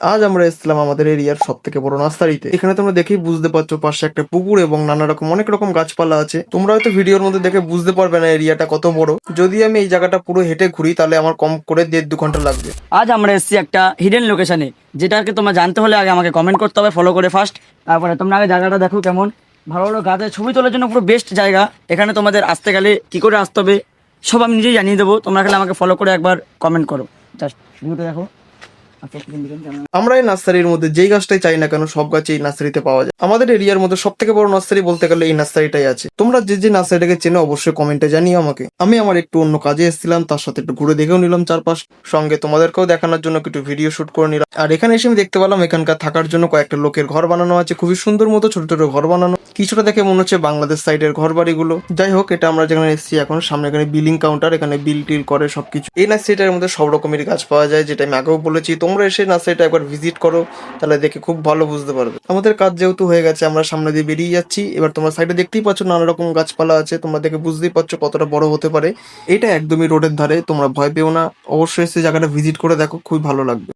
আজ আমরা এসেছিলাম আমাদের এরিয়ার সব থেকে বড় নার্সারিতে। এখানে তোমরা দেখেই বুঝতে পারছো পাশে একটা পুকুর এবং নানা রকম অনেক রকম গাছপালা আছে। তোমরা হয়তো ভিডিওর মধ্যে দেখে বুঝতে পারবে না এরিয়াটা কত বড়। যদি আমি এই জায়গাটা পুরো হেঁটে ঘুরি তাহলে আমার কম করে 1.5-2 ঘন্টা লাগবে। আজ আমরা এসেছি একটা হিডেন লোকেশনে, যেটাকে তোমরা জানতে হলে আগে আমাকে কমেন্ট করতে হবে ফলো করে ফার্স্ট। তারপরে তোমরা আগে জায়গাটা দেখো কেমন ভালো ভালো গাছের ছবি তোলার জন্য পুরো বেস্ট জায়গা। এখানে তোমাদের আসতে গেলে কি করে আসতে হবে সব আমি নিজেই জানিয়ে দেবো। তোমরা খালি আমাকে ফলো করে একবার কমেন্ট করো। জাস্ট ভিডিওটা দেখো। আমরা এই নার্সারির মধ্যে যেই গাছটাই চাই না কেন সব গাছই এই নার্সারিতে পাওয়া যায়। আমাদের এরিয়ার মধ্যে সব থেকে বড় নার্সারি বলতে গেলে এই নার্সারিটাই আছে। তোমরা যে যে নার্সারিটাকে চেনো অবশ্যই কমেন্টে জানিও আমাকে। আমি আমার একটু অন্য কাজে এসেছিলাম, তার সাথে একটু ঘুরে দেখেও নিলাম চারপাশ, সঙ্গে তোমাদেরকেও দেখানোর জন্য একটু ভিডিও শুট করে নিলাম। আর এখানে এসে আমি দেখতে পেলাম এখানকার থাকার জন্য কয়েকটা লোকের ঘর বানানো আছে, খুবই সুন্দর মতো ছোট ছোট ঘর বানানো। কিছুটা দেখে মনে হচ্ছে বাংলাদেশ সাইডের ঘর বাড়িগুলো। যাই হোক, এটা আমরা যেখানে এসেছি এখন, সামনে এখানে বিলিং কাউন্টার, এখানে বিল টিল করে সবকিছু। এই নার্সারিটার মধ্যে সব রকমের গাছ পাওয়া যায়, যেটা আমি আগেও বলেছি। তোমরা এসে নার্সারিটা একবার ভিজিট করো, তাহলে দেখে খুব ভালো বুঝতে পারবে। আমাদের কাজ যেহেতু হয়ে গেছে, আমরা সামনে দিয়ে বেরিয়ে যাচ্ছি। এবার তোমরা সাইডে দেখতেই পাচ্ছ নানা রকম গাছপালা আছে, তোমরা দেখে বুঝতেই পারছো কতটা বড় হতে পারে। এটা একদমই রোডের ধারে, তোমরা ভয় পেও না, অবশ্যই এসে জায়গাটা ভিজিট করে দেখো, খুবই ভালো লাগবে।